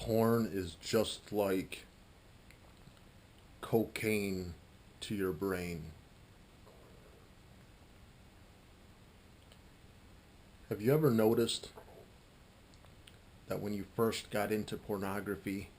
porn is just like cocaine to your brain. Have you ever noticed that when you first got into pornography,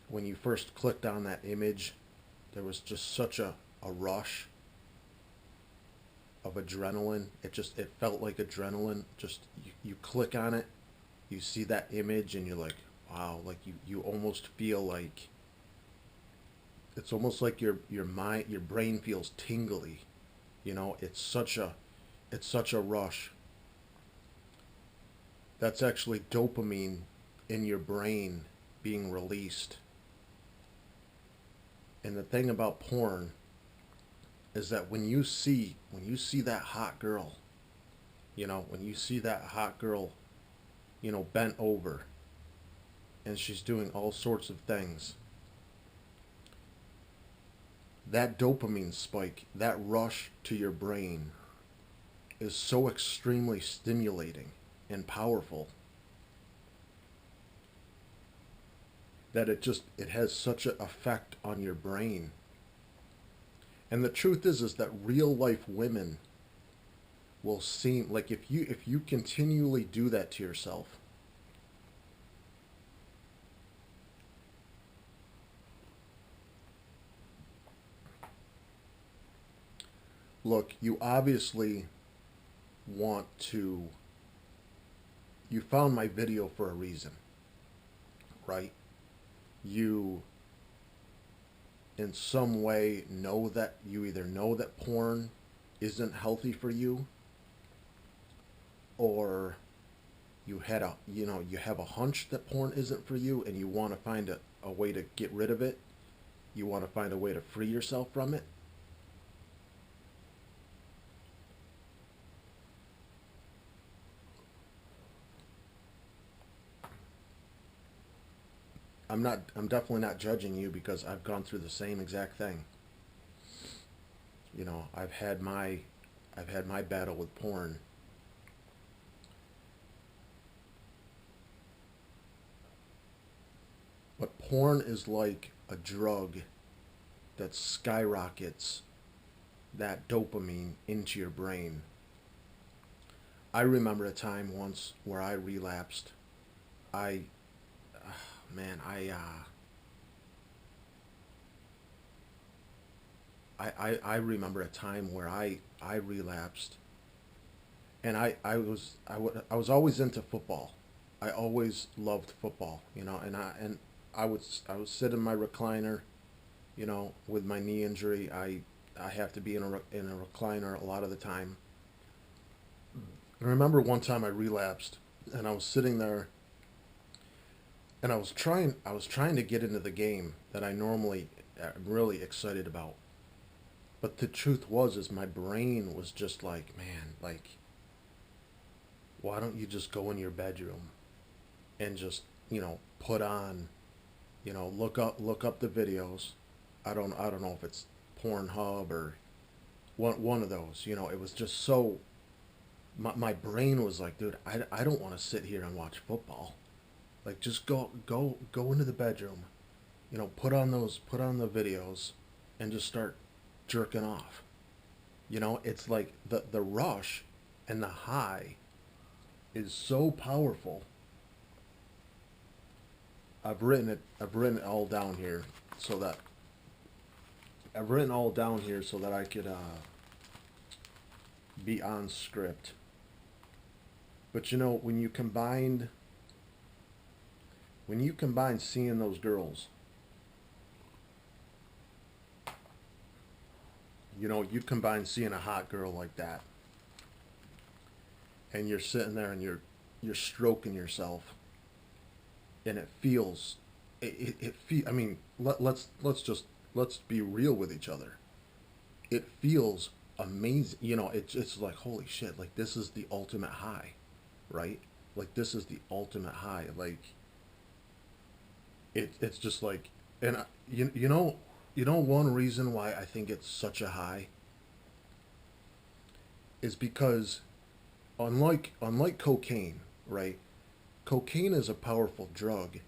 when you first clicked on that image, there was just such a rush of adrenaline? It felt like adrenaline. Just you click on it, you see that image, and you're like, wow, like you almost feel like it's almost like your mind, your brain feels tingly. It's such a rush. That's actually dopamine in your brain being released. And the thing about porn is that when you see that hot girl, when you see that hot girl, bent over and she's doing all sorts of things, that dopamine spike, that rush to your brain is so extremely stimulating and powerful that it has such an effect on your brain. And the truth is that real life women will seem like, if you continually do that to yourself, look, you obviously want to, you found my video for a reason, right? You in some way know that, you either know that porn isn't healthy for you, or you have a hunch that porn isn't for you, and you want to find a way to get rid of it. You want to find a way to free yourself from it. I'm definitely not judging you, because I've gone through the same exact thing. I've had my battle with porn. But porn is like a drug that skyrockets that dopamine into your brain. I remember a time once where I relapsed. I, man, I remember a time where I relapsed, and I was always into football. I always loved football, and I would sit in my recliner, with my knee injury. I have to be in a recliner a lot of the time. I remember one time I relapsed, and I was sitting there, and I was trying to get into the game that I normally am really excited about. But the truth was, is my brain was just like, man, like, why don't you just go in your bedroom and just, put on, look up the videos. I don't know if it's Pornhub or one of those. It was just so, my brain was like, dude, I don't want to sit here and watch football. Like, just go into the bedroom, put on the videos, and just start jerking off. It's like the rush and the high is so powerful. I've written it all down here so that I could be on script. But when you combine seeing those girls, you combine seeing a hot girl like that, and you're sitting there and you're stroking yourself, and it feels, I mean, let's be real with each other. It feels amazing. It's like, holy shit, like, this is the ultimate high, right? Like, this is the ultimate high. Like, it's just like, and one reason why I think it's such a high is because, unlike cocaine, right? cocaine is a powerful drug,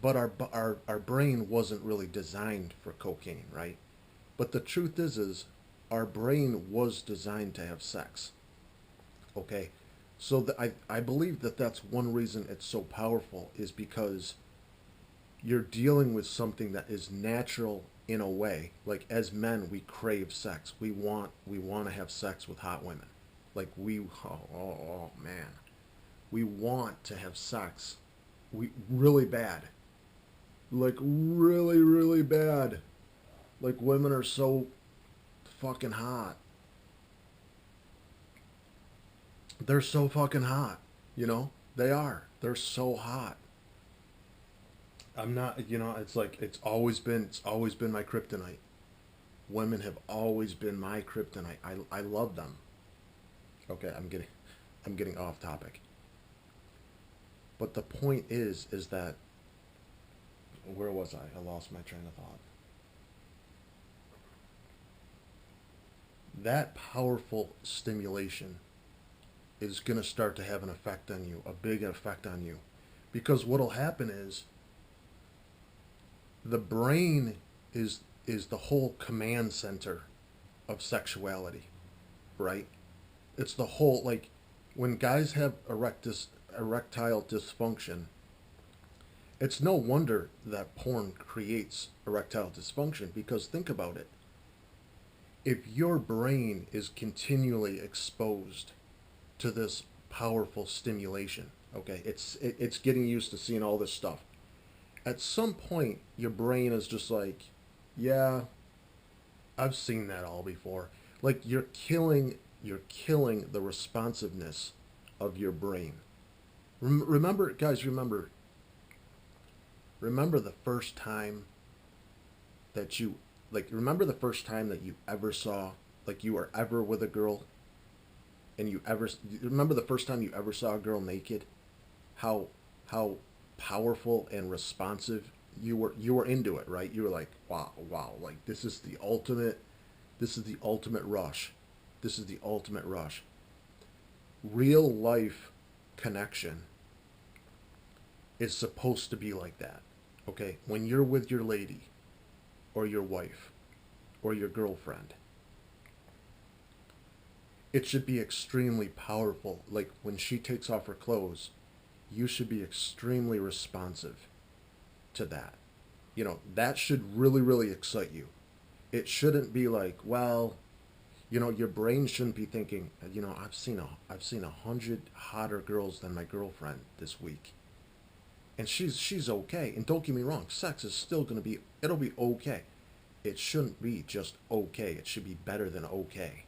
but our brain wasn't really designed for cocaine, right? But the truth is our brain was designed to have sex. Okay, so I believe that that's one reason it's so powerful is because you're dealing with something that is natural in a way. Like as men, we crave sex. We want to have sex with hot women. Like oh man, we want to have sex. We really bad. Like really really bad. Like women are so fucking hot. They're so fucking hot. You know? They are. They're so hot. I'm not, it's like it's always been my kryptonite. Women have always been my kryptonite. I love them. Okay, I'm getting off topic. But the point is that where was I? I lost my train of thought. That powerful stimulation is going to start to have an effect on you, a big effect on you. Because what'll happen is the brain is the whole command center of sexuality, right? It's the whole like when guys have erectile dysfunction, it's no wonder that porn creates erectile dysfunction because think about it. If your brain is continually exposed to this powerful stimulation, okay, it's getting used to seeing all this stuff. At some point, your brain is just like, yeah, I've seen that all before. Like you're killing the responsiveness of your brain. Remember, guys, remember the first time that you remember the first time that you ever saw like you were ever with a girl and you ever remember the first time you ever saw a girl naked, how how powerful and responsive you were into it, right? You were like, wow, wow, like this is the ultimate rush. This is the ultimate rush. Real life connection is supposed to be like that. Okay? When you're with your lady or your wife or your girlfriend, it should be extremely powerful. Like when she takes off her clothes, you should be extremely responsive to that. That should really, really excite you. It shouldn't be like, well, your brain shouldn't be thinking, I've seen 100 hotter girls than my girlfriend this week, and she's okay. And don't get me wrong, sex is still gonna be, it'll be okay. It shouldn't be just okay. It should be better than okay.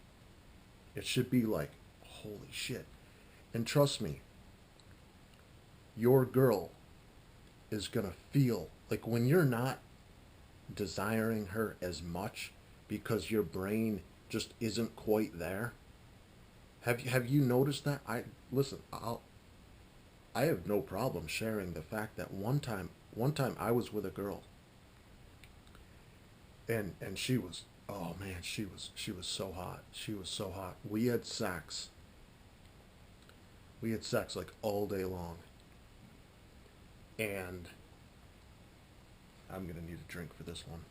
It should be like, holy shit. And trust me, your girl is gonna feel like when you're not desiring her as much because your brain just isn't quite there. Have you noticed that? I have no problem sharing the fact that one time I was with a girl and she was, oh man, she was so hot. She was so hot. We had sex like all day long. And I'm gonna need a drink for this one.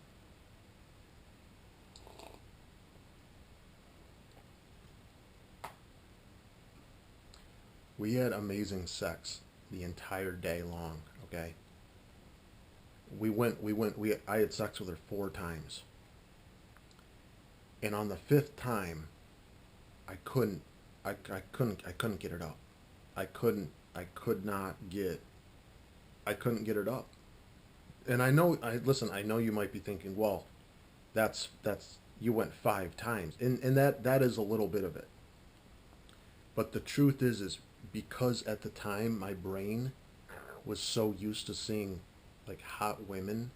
We had amazing sex the entire day long, okay? I had sex with her 4 times. And on the fifth time, I couldn't, I couldn't get it up. I could not get, I couldn't get it up. And I know you might be thinking, well, you went 5 times. And that is a little bit of it. But the truth is because at the time my brain was so used to seeing like hot women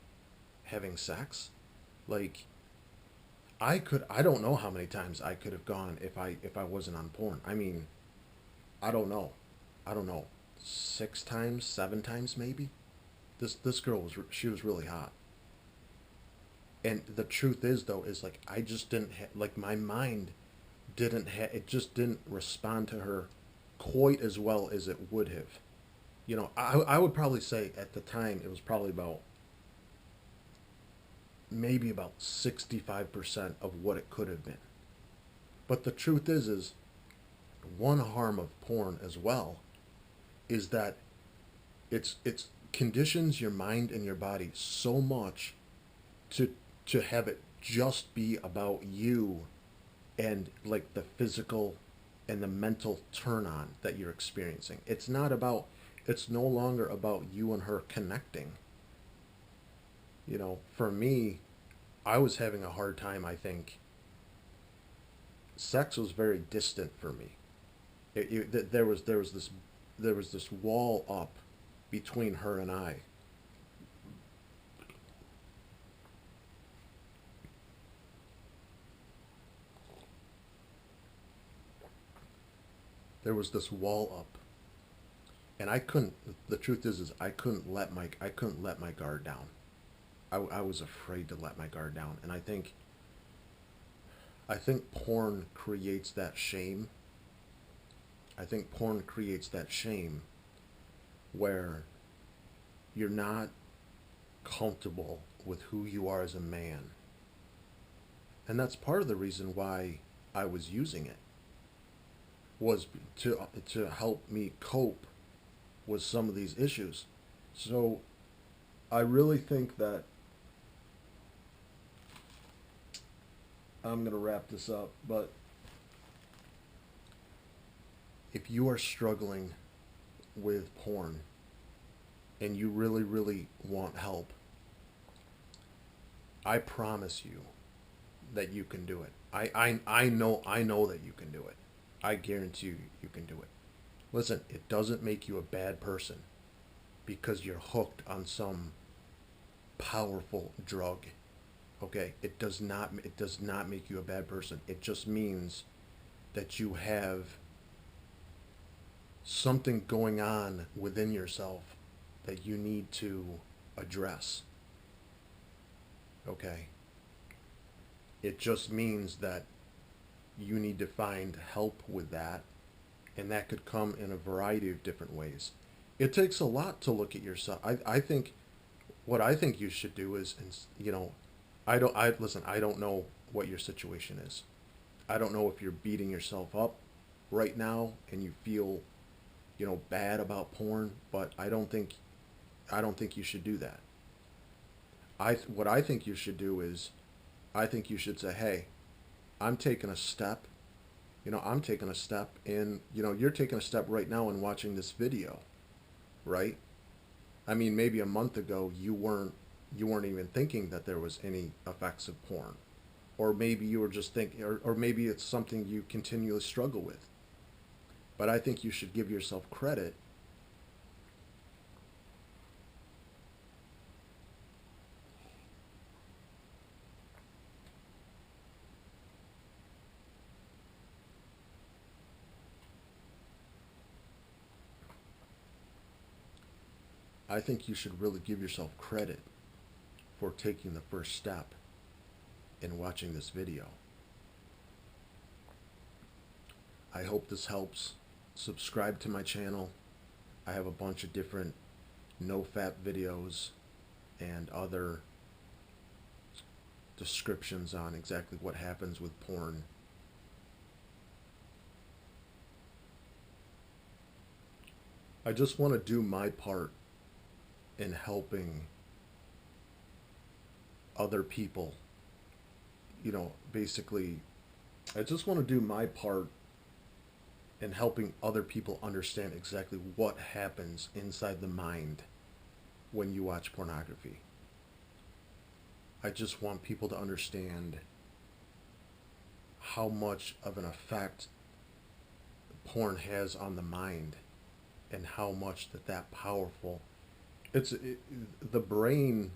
having sex, like I don't know how many times I could have gone if I wasn't on porn. I mean, I don't know. I don't know. 6 times, 7 times maybe. This girl she was really hot. And the truth is though is like I just didn't like my mind didn't it just didn't respond to her quite as well as it would have. I would probably say at the time it was probably about maybe about 65% of what it could have been. But the truth is one harm of porn as well is that it's conditions your mind and your body so much to have it just be about you and like the physical and the mental turn on that you're experiencing. It's no longer about you and her connecting. For me, I was having a hard time, I think. Sex was very distant for me. There was this wall up between her and I. There was this wall up, and I couldn't. The truth is I couldn't let my guard down. I was afraid to let my guard down, and I think porn creates that shame. I think porn creates that shame where you're not comfortable with who you are as a man. And that's part of the reason why I was using it was to help me cope with some of these issues. So I really think that I'm going to wrap this up, but if you are struggling with porn and you really, really want help, I promise you that you can do it. I know that you can do it. I guarantee you can do it. Listen, it doesn't make you a bad person because you're hooked on some powerful drug. Okay? It does not make you a bad person. It just means that you have something going on within yourself that you need to address. Okay? It just means that you need to find help with that, and that could come in a variety of different ways. It takes a lot to look at yourself. I think what I think you should do is, I don't know what your situation is. I don't know if you're beating yourself up right now and you feel, bad about porn, but I don't think you should do that. What I think you should do is, I think you should say, hey, I'm taking a step. I'm taking a step in, you're taking a step right now in watching this video, right? I mean, maybe a month ago you weren't even thinking that there was any effects of porn. Or maybe you were just thinking, or maybe it's something you continually struggle with. But I think you should give yourself credit. I think you should really give yourself credit for taking the first step in watching this video. I hope this helps. Subscribe to my channel. I have a bunch of different no fap videos and other descriptions on exactly what happens with porn. I just want to do my part in helping other people. Basically, I just want to do my part in helping other people understand exactly what happens inside the mind when you watch pornography. I just want people to understand how much of an effect porn has on the mind and how much that powerful the brain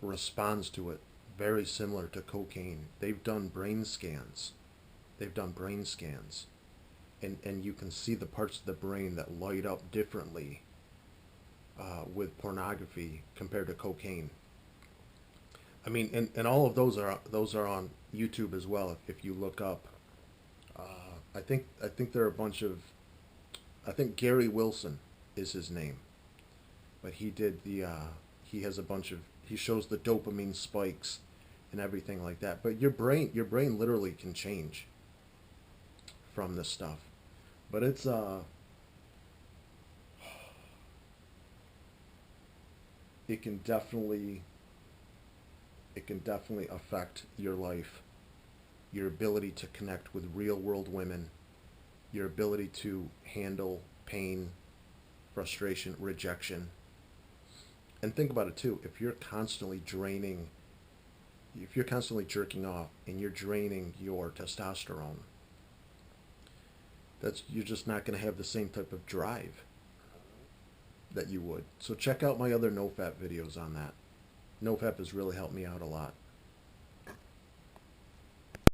responds to it very similar to cocaine. They've done brain scans, and you can see the parts of the brain that light up differently with pornography compared to cocaine. I mean, and all of those are on YouTube as well. If you look up, I think there are a bunch of, I think Gary Wilson. is his name, but he did the he has a bunch of, he shows the dopamine spikes and everything like that. But your brain literally can change from this stuff. But it can definitely affect your life, your ability to connect with real world women, your ability to handle pain, frustration, rejection. And think about it too. If you're constantly jerking off and you're draining your testosterone, that's, you're just not going to have the same type of drive that you would. So check out my other NoFap videos on that. NoFap has really helped me out a lot.